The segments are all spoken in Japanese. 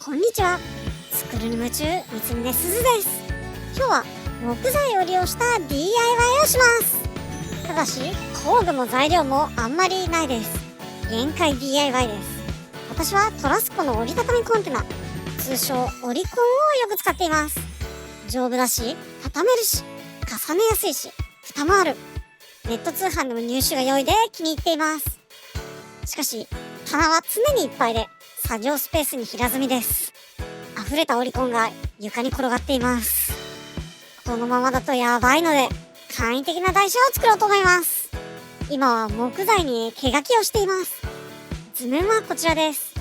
こんにちは。作るに夢中、三峰すずです。今日は木材を利用した DIY をします。ただし工具も材料もあんまりないです。限界 DIY です。私はトラスコの折りたたみコンテナ、通称オリコンをよく使っています。丈夫だし、畳めるし、重ねやすいし、蓋もある。ネット通販でも入手が良いで気に入っています。しかし棚は常にいっぱいで作業スペースに平積みです。溢れたオリコンが床に転がっています。このままだとやばいので簡易的な台車を作ろうと思います。今は木材に毛書きをしています。図面はこちらです。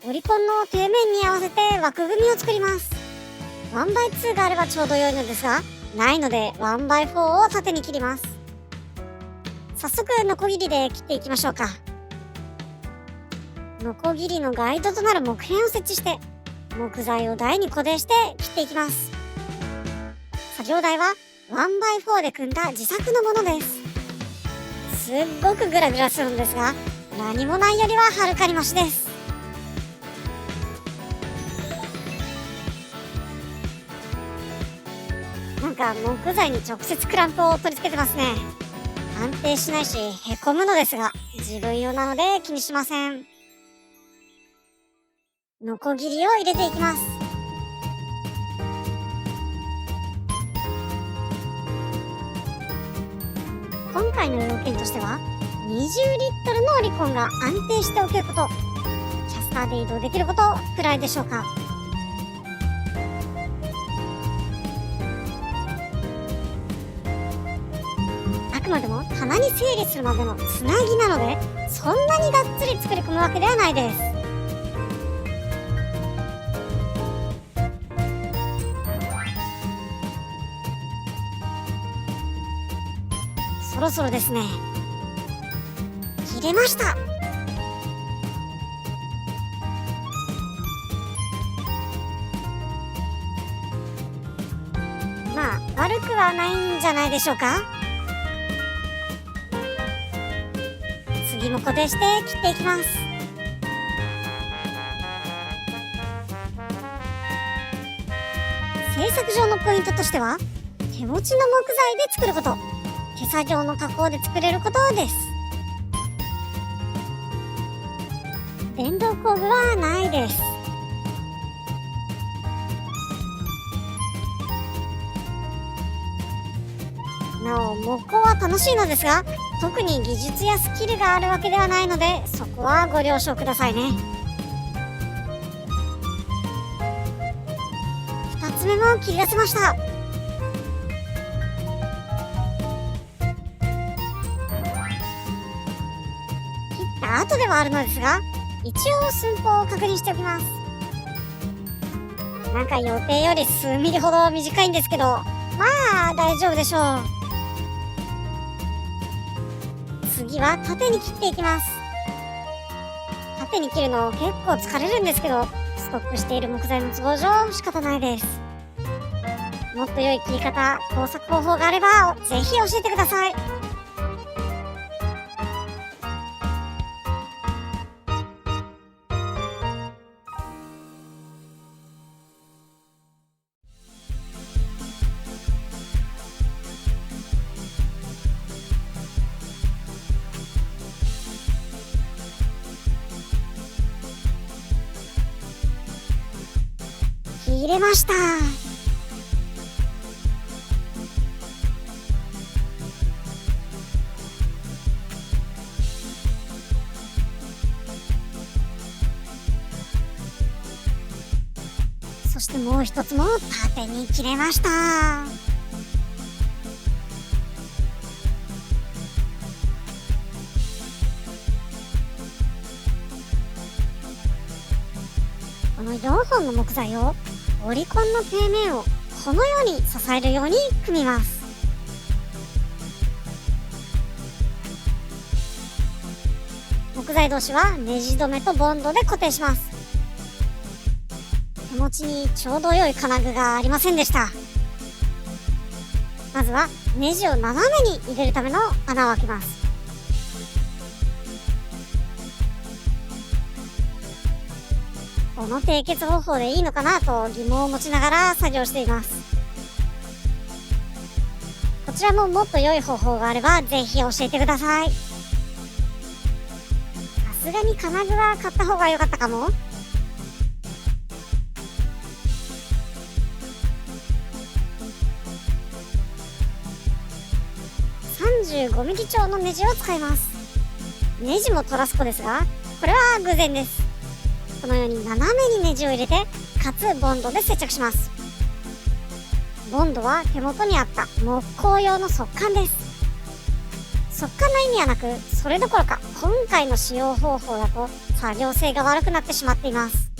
オリコンの底面に合わせて枠組みを作ります。 1x2 があればちょうど良いのですが、ないので 1x4 を縦に切ります。早速ノコギリで切っていきましょうか。ノコギリのガイドとなる木片を設置して木材を台に固定して切っていきます。作業台は 1x4 で組んだ自作のものです。すっごくグラグラするんですが、何もないよりははるかにマシです。なんか木材に直接クランプを取り付けてますね。安定しないしへこむのですが、自分用なので気にしません。ノコギリを入れていきます。今回の要件としては20リットルのオリコンが安定しておけること、キャスターで移動できることくらいでしょうか。あくまでも棚に整理するまでのつなぎなので、そんなにがっつり作り込むわけではないです。そろそろですね。切れました。まあ悪くはないんじゃないでしょうか。次も固定して切っていきます。製作上のポイントとしては、手持ちの木材で作ること、手作業の加工で作れることです。電動工具はないです。なお木工は楽しいのですが、特に技術やスキルがあるわけではないので、そこはご了承くださいね。2つ目も切り出せました。切った後ではあるのですが、一応寸法を確認しておきます。なんか予定より数ミリほど短いんですけど、まあ大丈夫でしょう。次は縦に切っていきます。縦に切るの結構疲れるんですけど、ストックしている木材の都合上仕方ないです。もっと良い切り方、工作方法があればぜひ教えてください。切れました。そしてもう一つも縦に切れました。この4本の木材をオリコンの底面をこのように支えるように組みます。木材同士はネジ止めとボンドで固定します。手持ちにちょうど良い金具がありませんでした。まずはネジを斜めに入れるための穴を開けます。ここの締結方法でいいのかなと疑問を持ちながら作業しています。こちらももっと良い方法があればぜひ教えてください。さすがに金具は買った方が良かったかも。35mm 超のネジを使います。ネジもトラスコですが、これは偶然です。このように斜めにネジを入れて、かつボンドで接着します。ボンドは手元にあった木工用の速乾です。速乾の意味はなく、それどころか今回の使用方法だと作業性が悪くなってしまっています。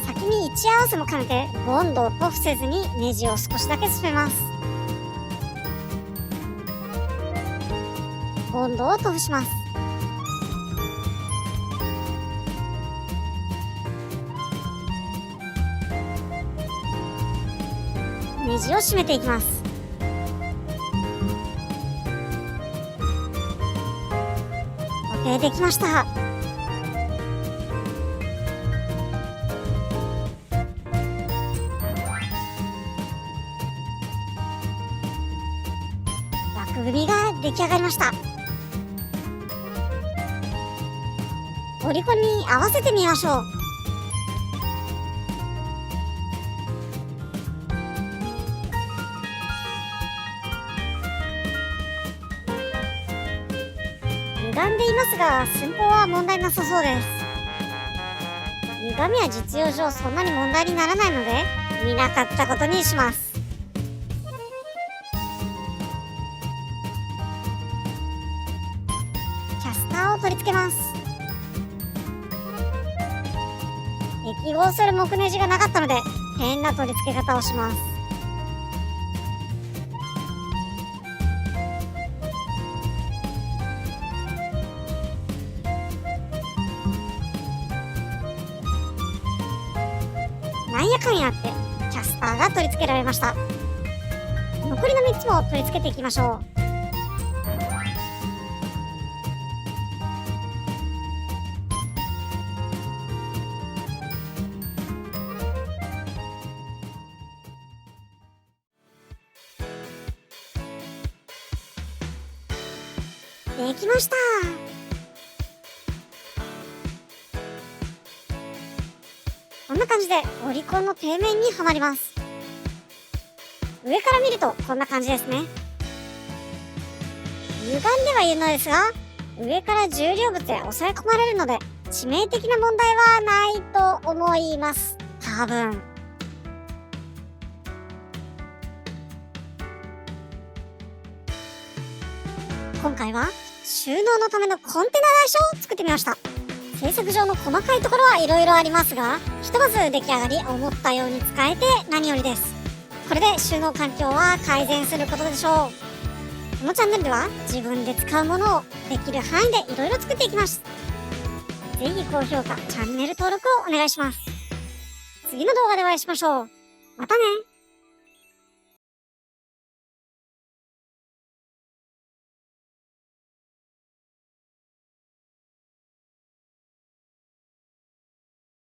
先に位置合わせも兼ねてボンドを塗布せずにネジを少しだけ進めます。ボンドを塗布します。ネジを締めていきます。固定できました。枠組みが出来上がりました。オリコンに合わせてみましょう。歪んでいますが寸法は問題なさそうです。歪みは実用上そんなに問題にならないので見なかったことにします。キャスターを取り付けます。適合する木ネジがなかったので変な取り付け方をします。なんやかんやあってキャスターが取り付けられました。残りの3つも取り付けていきましょう。できました。こんな感じでオリコンの底面にはまります。上から見るとこんな感じですね。歪んではいるのですが、上から重量物で抑え込まれるので致命的な問題はないと思います。多分。今回は収納のためのコンテナ台車を作ってみました。製作上の細かいところはいろいろありますが、ひとまず出来上がり思ったように使えて何よりです。これで収納環境は改善することでしょう。このチャンネルでは自分で使うものをできる範囲でいろいろ作っていきます。ぜひ高評価、チャンネル登録をお願いします。次の動画でお会いしましょう。またね。